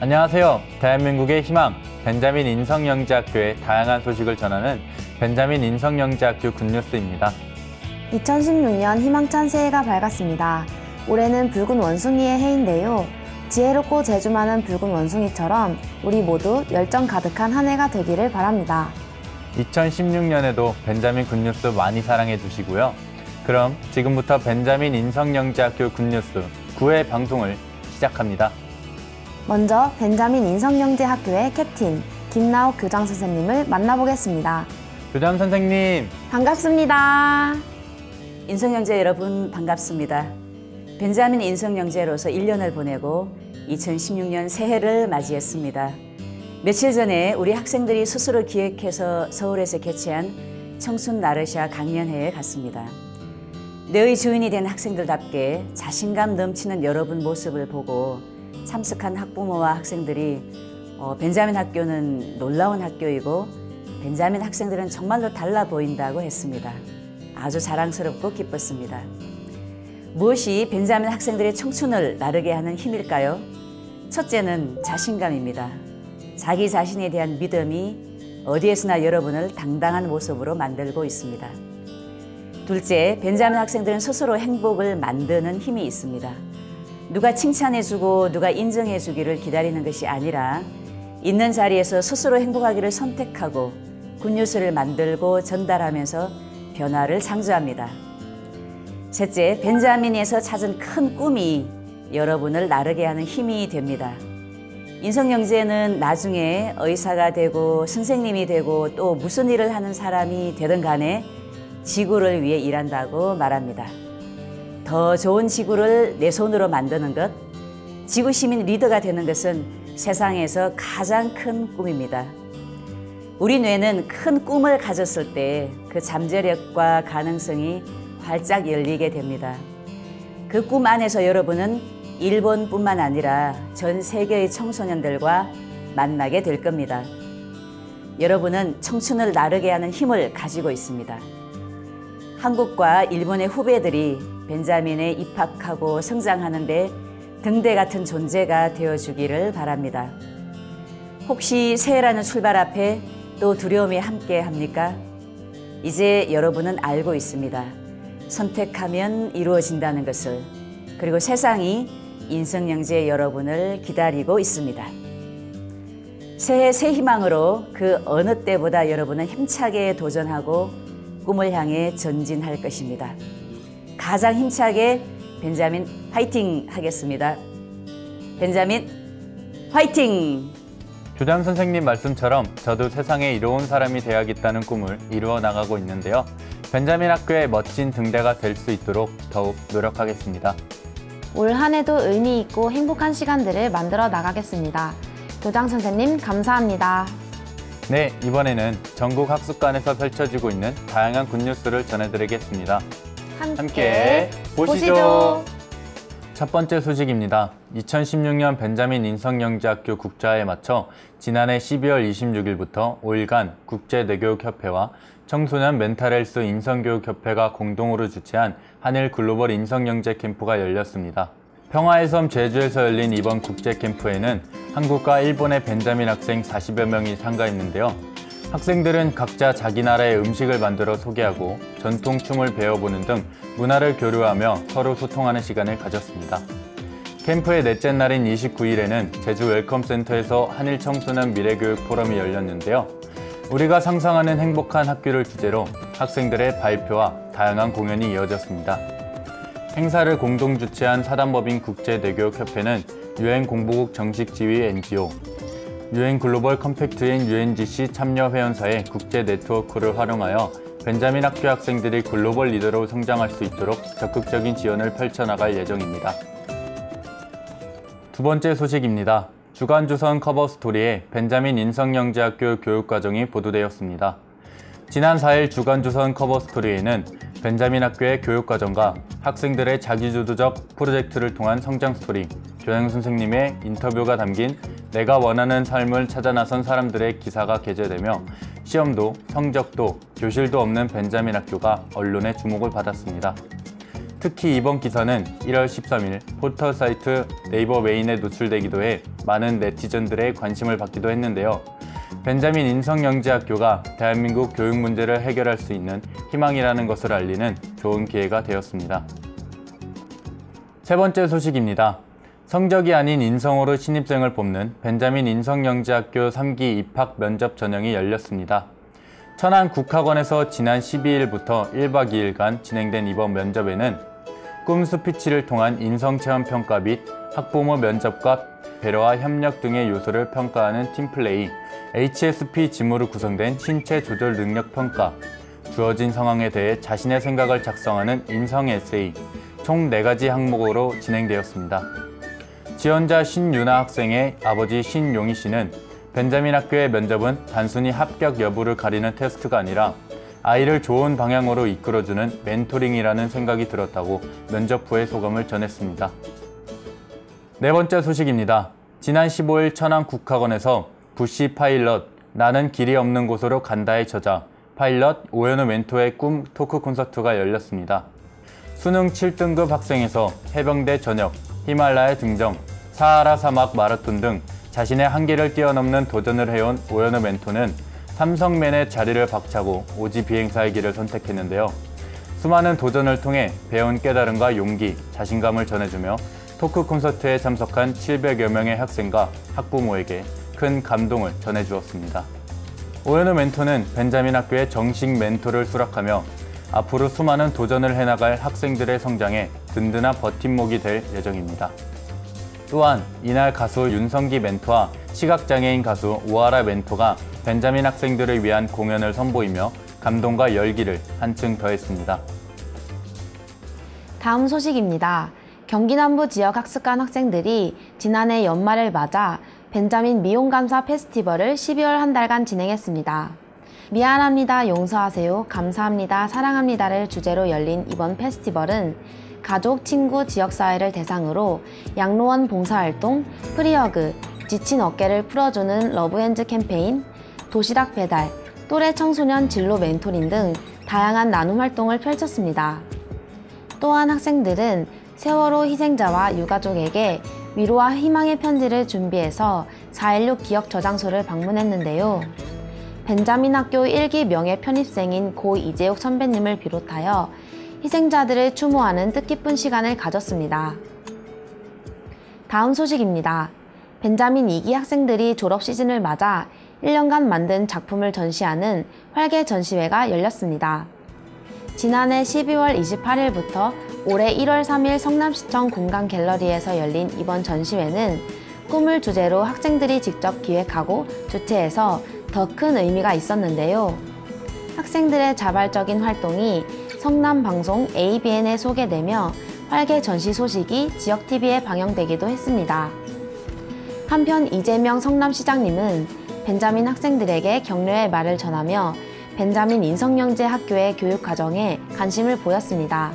안녕하세요. 대한민국의 희망, 벤자민 인성영재학교의 다양한 소식을 전하는 벤자민 인성영재학교 굿뉴스입니다. 2016년 희망찬 새해가 밝았습니다. 올해는 붉은 원숭이의 해인데요. 지혜롭고 재주 많은 붉은 원숭이처럼 우리 모두 열정 가득한 한 해가 되기를 바랍니다. 2016년에도 벤자민 굿뉴스 많이 사랑해 주시고요. 그럼 지금부터 벤자민 인성영재학교 굿뉴스 9회 방송을 시작합니다. 먼저 벤자민 인성영재학교의 캡틴 김나옥 교장 선생님을 만나보겠습니다. 교장 선생님, 반갑습니다. 인성영재 여러분 반갑습니다. 벤자민 인성영재로서 1년을 보내고 2016년 새해를 맞이했습니다. 며칠 전에 우리 학생들이 스스로 기획해서 서울에서 개최한 청순 나르샤 강연회에 갔습니다. 내의 주인이 된 학생들답게 자신감 넘치는 여러분 모습을 보고 참석한 학부모와 학생들이 벤자민 학교는 놀라운 학교이고 벤자민 학생들은 정말로 달라 보인다고 했습니다. 아주 자랑스럽고 기뻤습니다. 무엇이 벤자민 학생들의 청춘을 나르게 하는 힘일까요? 첫째는 자신감입니다. 자기 자신에 대한 믿음이 어디에서나 여러분을 당당한 모습으로 만들고 있습니다. 둘째, 벤자민 학생들은 스스로 행복을 만드는 힘이 있습니다. 누가 칭찬해주고 누가 인정해주기를 기다리는 것이 아니라 있는 자리에서 스스로 행복하기를 선택하고 굿뉴스를 만들고 전달하면서 변화를 창조합니다. 셋째, 벤자민에서 찾은 큰 꿈이 여러분을 나르게 하는 힘이 됩니다. 인성영재는 나중에 의사가 되고 선생님이 되고 또 무슨 일을 하는 사람이 되든 간에 지구를 위해 일한다고 말합니다. 더 좋은 지구를 내 손으로 만드는 것, 지구 시민 리더가 되는 것은 세상에서 가장 큰 꿈입니다. 우리 뇌는 큰 꿈을 가졌을 때 그 잠재력과 가능성이 활짝 열리게 됩니다. 그 꿈 안에서 여러분은 일본뿐만 아니라 전 세계의 청소년들과 만나게 될 겁니다. 여러분은 청춘을 나르게 하는 힘을 가지고 있습니다. 한국과 일본의 후배들이 벤자민에 입학하고 성장하는데 등대 같은 존재가 되어주기를 바랍니다. 혹시 새해라는 출발 앞에 또 두려움이 함께 합니까? 이제 여러분은 알고 있습니다. 선택하면 이루어진다는 것을. 그리고 세상이 인성영재 여러분을 기다리고 있습니다. 새해 새 희망으로 그 어느 때보다 여러분은 힘차게 도전하고 꿈을 향해 전진할 것입니다. 가장 힘차게 벤자민 화이팅 하겠습니다. 벤자민 화이팅! 교장 선생님 말씀처럼 저도 세상에 이로운 사람이 되어야겠다는 꿈을 이루어 나가고 있는데요. 벤자민 학교의 멋진 등대가 될 수 있도록 더욱 노력하겠습니다. 올 한 해도 의미 있고 행복한 시간들을 만들어 나가겠습니다. 교장 선생님 감사합니다. 네, 이번에는 전국 학습관에서 펼쳐지고 있는 다양한 굿뉴스를 전해드리겠습니다. 함께 보시죠. 첫 번째 소식입니다. 2016년 벤자민 인성영재학교 국자에 맞춰 지난해 12월 26일부터 5일간 국제뇌교육협회와 청소년 멘탈헬스 인성교육협회가 공동으로 주최한 한일 글로벌 인성영재 캠프가 열렸습니다. 평화의 섬 제주에서 열린 이번 국제 캠프에는 한국과 일본의 벤자민 학생 40여 명이 참가했는데요. 학생들은 각자 자기 나라의 음식을 만들어 소개하고 전통춤을 배워보는 등 문화를 교류하며 서로 소통하는 시간을 가졌습니다. 캠프의 넷째 날인 29일에는 제주 웰컴센터에서 한일 청소년 미래교육 포럼이 열렸는데요. 우리가 상상하는 행복한 학교를 주제로 학생들의 발표와 다양한 공연이 이어졌습니다. 행사를 공동 주최한 사단법인 국제뇌교육협회는 UN 공보국 정식 지휘 NGO, UN 글로벌 컴팩트인 UNGC 참여 회원사의 국제 네트워크를 활용하여 벤자민 학교 학생들이 글로벌 리더로 성장할 수 있도록 적극적인 지원을 펼쳐나갈 예정입니다. 두 번째 소식입니다. 주간조선 커버스토리에 벤자민 인성영재학교 교육과정이 보도되었습니다. 지난 4일 주간조선 커버스토리에는 벤자민 학교의 교육과정과 학생들의 자기주도적 프로젝트를 통한 성장 스토리, 교장 선생님의 인터뷰가 담긴 내가 원하는 삶을 찾아 나선 사람들의 기사가 게재되며 시험도 성적도 교실도 없는 벤자민 학교가 언론의 주목을 받았습니다. 특히 이번 기사는 1월 13일 포털 사이트 네이버 메인에 노출되기도 해 많은 네티즌들의 관심을 받기도 했는데요. 벤자민 인성영재학교가 대한민국 교육 문제를 해결할 수 있는 희망이라는 것을 알리는 좋은 기회가 되었습니다. 세 번째 소식입니다. 성적이 아닌 인성으로 신입생을 뽑는 벤자민 인성영재학교 3기 입학 면접 전형이 열렸습니다. 천안국학원에서 지난 12일부터 1박 2일간 진행된 이번 면접에는 꿈 스피치를 통한 인성체험평가 및 학부모 면접과 배려와 협력 등의 요소를 평가하는 팀플레이, HSP 지문으로 구성된 신체 조절 능력 평가, 주어진 상황에 대해 자신의 생각을 작성하는 인성 에세이, 총 4가지 항목으로 진행되었습니다. 지원자 신유나 학생의 아버지 신용희 씨는 벤자민 학교의 면접은 단순히 합격 여부를 가리는 테스트가 아니라 아이를 좋은 방향으로 이끌어주는 멘토링이라는 생각이 들었다고 면접 후의 소감을 전했습니다. 네 번째 소식입니다. 지난 15일 천안국학원에서 부시 파일럿 나는 길이 없는 곳으로 간다의 저자 파일럿 오연우 멘토의 꿈 토크 콘서트가 열렸습니다. 수능 7등급 학생에서 해병대 전역, 히말라야 등정, 사하라 사막 마라톤 등 자신의 한계를 뛰어넘는 도전을 해온 오연우 멘토는 삼성맨의 자리를 박차고 오지 비행사의 길을 선택했는데요. 수많은 도전을 통해 배운 깨달음과 용기, 자신감을 전해주며 토크 콘서트에 참석한 700여 명의 학생과 학부모에게 큰 감동을 전해주었습니다. 오연우 멘토는 벤자민 학교의 정식 멘토를 수락하며 앞으로 수많은 도전을 해나갈 학생들의 성장에 든든한 버팀목이 될 예정입니다. 또한 이날 가수 윤성기 멘토와 시각장애인 가수 오하라 멘토가 벤자민 학생들을 위한 공연을 선보이며 감동과 열기를 한층 더했습니다. 다음 소식입니다. 경기 남부 지역 학습관 학생들이 지난해 연말을 맞아 벤자민 미용감사 페스티벌을 12월 한 달간 진행했습니다. 미안합니다, 용서하세요, 감사합니다, 사랑합니다를 주제로 열린 이번 페스티벌은 가족, 친구, 지역사회를 대상으로 양로원 봉사활동, 프리허그, 지친 어깨를 풀어주는 러브핸즈 캠페인, 도시락 배달, 또래 청소년 진로 멘토링 등 다양한 나눔 활동을 펼쳤습니다. 또한 학생들은 세월호 희생자와 유가족에게 위로와 희망의 편지를 준비해서 4.16 기억 저장소를 방문했는데요. 벤자민 학교 1기 명예 편입생인 고 이재욱 선배님을 비롯하여 희생자들을 추모하는 뜻깊은 시간을 가졌습니다. 다음 소식입니다. 벤자민 2기 학생들이 졸업 시즌을 맞아 1년간 만든 작품을 전시하는 활계 전시회가 열렸습니다. 지난해 12월 28일부터 올해 1월 3일 성남시청 공간 갤러리에서 열린 이번 전시회는 꿈을 주제로 학생들이 직접 기획하고 주최해서 더 큰 의미가 있었는데요. 학생들의 자발적인 활동이 성남방송 ABN에 소개되며 활계 전시 소식이 지역TV에 방영되기도 했습니다. 한편 이재명 성남시장님은 벤자민 학생들에게 격려의 말을 전하며 벤자민 인성영재 학교의 교육 과정에 관심을 보였습니다.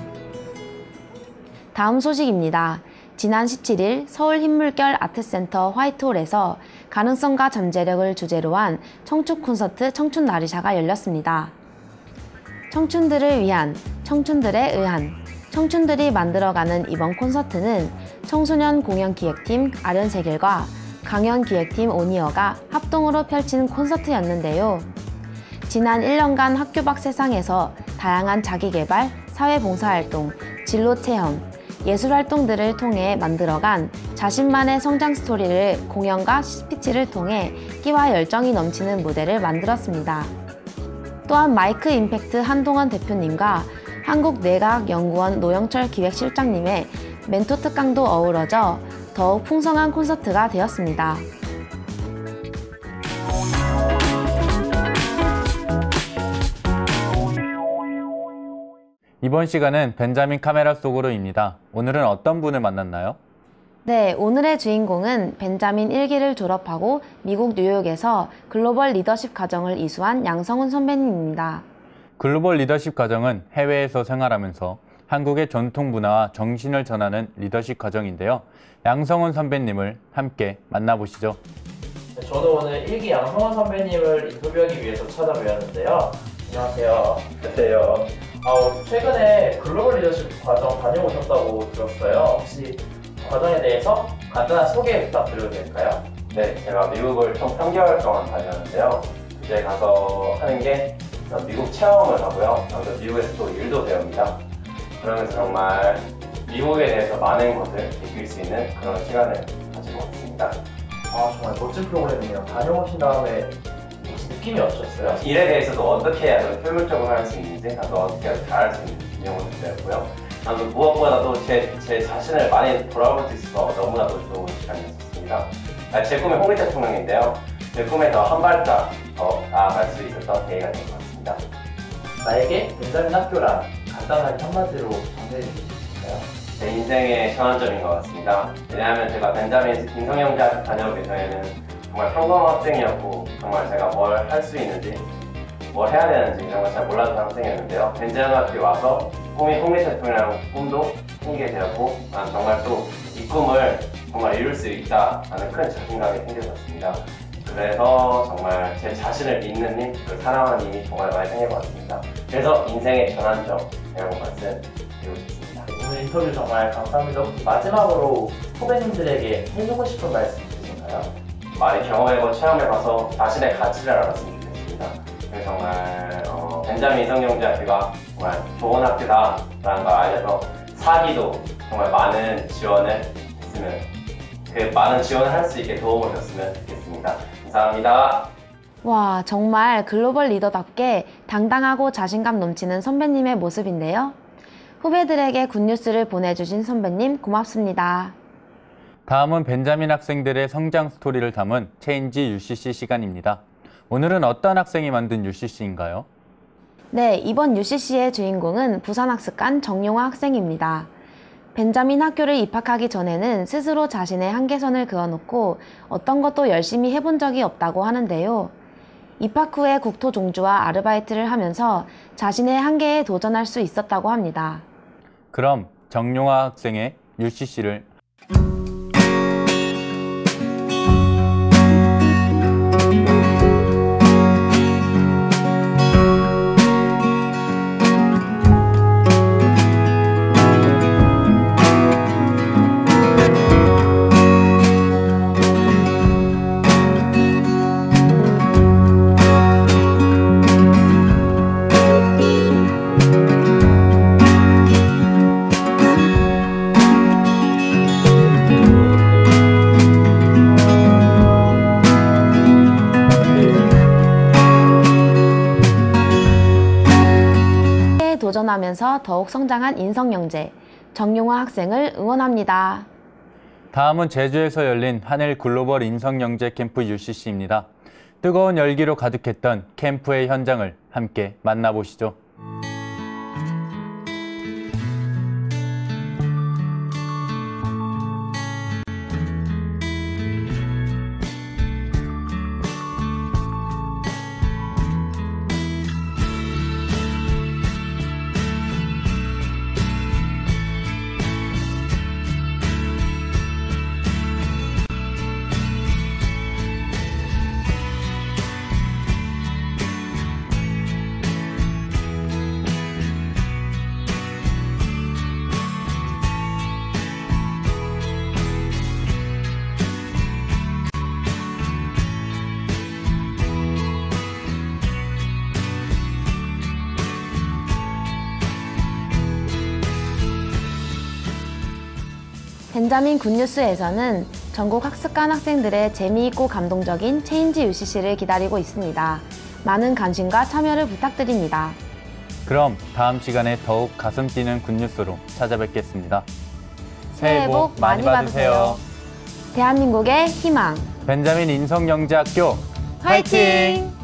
다음 소식입니다. 지난 17일 서울 흰물결 아트센터 화이트홀에서 가능성과 잠재력을 주제로 한 청춘 콘서트 청춘 나리샤가 열렸습니다. 청춘들을 위한, 청춘들에 의한, 청춘들이 만들어가는 이번 콘서트는 청소년 공연기획팀 아련세길과 강연기획팀 오니어가 합동으로 펼친 콘서트였는데요. 지난 1년간 학교 밖 세상에서 다양한 자기개발, 사회봉사활동, 진로체험, 예술활동들을 통해 만들어간 자신만의 성장 스토리를 공연과 스피치를 통해 끼와 열정이 넘치는 무대를 만들었습니다. 또한 마이크 임팩트 한동원 대표님과 한국내각연구원 노영철 기획실장님의 멘토 특강도 어우러져 더욱 풍성한 콘서트가 되었습니다. 이번 시간은 벤자민 카메라 속으로입니다. 오늘은 어떤 분을 만났나요? 네, 오늘의 주인공은 벤자민 1기를 졸업하고 미국 뉴욕에서 글로벌 리더십 과정을 이수한 양성훈 선배님입니다. 글로벌 리더십 과정은 해외에서 생활하면서 한국의 전통 문화와 정신을 전하는 리더십 과정인데요. 양성훈 선배님을 함께 만나보시죠. 저도 오늘 1기 양성원 선배님을 인터뷰하기 위해서 찾아뵈었는데요. 안녕하세요. 안녕하세요. 최근에 글로벌 리더십 과정 다녀오셨다고 들었어요. 혹시 과정에 대해서 간단한 소개 부탁드려도 될까요? 네, 제가 미국을 총 3개월 동안 다녔는데요. 이제 가서 하는 게 미국 체험을 하고요. 또 미국에서 또 일도 배웁니다. 그러면서 정말 미국에 대해서 많은 것을 느낄 수 있는 그런 시간을 가지고 왔습니다. 정말 멋진 프로그램이네요. 다녀오신 다음에 혹시 느낌이 어떠셨어요? 일에 대해서도 어떻게 해야 더 효율적으로 할 수 있는지, 또 어떻게 해야 잘할 수 있는지 이런 것도 배웠고요. 또 무엇보다도 제 자신을 많이 돌아볼 수 있어서 너무나도 좋은 시간이었습니다. 제 꿈은 홍익 대통령인데요. 제 꿈에 더 한 발짝 더 나아갈 수 있었던 계기가 된 것 같습니다. 나에게 벤자민 학교란 간단하게 한마디로 정리해 주실 수 있을까요? 제 인생의 전환점인 것 같습니다. 왜냐하면 제가 벤자민 인성영재학교 다녀오기 전에는 정말 평범한 학생이었고 정말 제가 뭘 할 수 있는지 뭘 해야 되는지 이런 걸 잘 몰랐던 학생이었는데요. 벤자민 학교에 와서 꿈이 홍익 대통령이라는 꿈도 생기게 되었고 난 정말 또 이 꿈을 정말 이룰 수 있다라는 큰 자신감이 생겨졌습니다. 그래서 정말 제 자신을 믿는 힘, 그리고 사랑하는 힘이 정말 많이 생긴 것 같습니다. 그래서 인생의 전환점이라고 말씀드리고 싶습니다. 오늘 인터뷰 정말 감사합니다. 혹시 마지막으로 후배님들에게 해주고 싶은 말씀 있으신가요? 많이 경험해보고 체험해봐서 자신의 가치를 알았으면 좋겠습니다. 그래서 정말 벤자민 인성영재학교가 정말 좋은 학교다라는 걸 알려서 사기도 정말 많은 지원을 했으면 그 많은 지원을 할 수 있게 도움을 줬으면 좋겠습니다. 감사합니다. 와, 정말 글로벌 리더답게 당당하고 자신감 넘치는 선배님의 모습인데요. 후배들에게 굿뉴스를 보내주신 선배님 고맙습니다. 다음은 벤자민 학생들의 성장 스토리를 담은 체인지 UCC 시간입니다. 오늘은 어떤 학생이 만든 UCC인가요? 네, 이번 UCC의 주인공은 부산학습관 정용화 학생입니다. 벤자민 학교를 입학하기 전에는 스스로 자신의 한계선을 그어놓고 어떤 것도 열심히 해본 적이 없다고 하는데요. 입학 후에 국토 종주와 아르바이트를 하면서 자신의 한계에 도전할 수 있었다고 합니다. 그럼 정용화 학생의 UCC를 도전하면서 더욱 성장한 인성영재, 정용화 학생을 응원합니다. 다음은 제주에서 열린 한일 글로벌 인성영재 캠프 UCC입니다. 뜨거운 열기로 가득했던 캠프의 현장을 함께 만나보시죠. 벤자민 굿뉴스에서는 전국 학습관 학생들의 재미있고 감동적인 체인지 UCC를 기다리고 있습니다. 많은 관심과 참여를 부탁드립니다. 그럼 다음 시간에 더욱 가슴 뛰는 굿뉴스로 찾아뵙겠습니다. 새해 복 많이 받으세요. 대한민국의 희망 벤자민 인성영재학교 화이팅!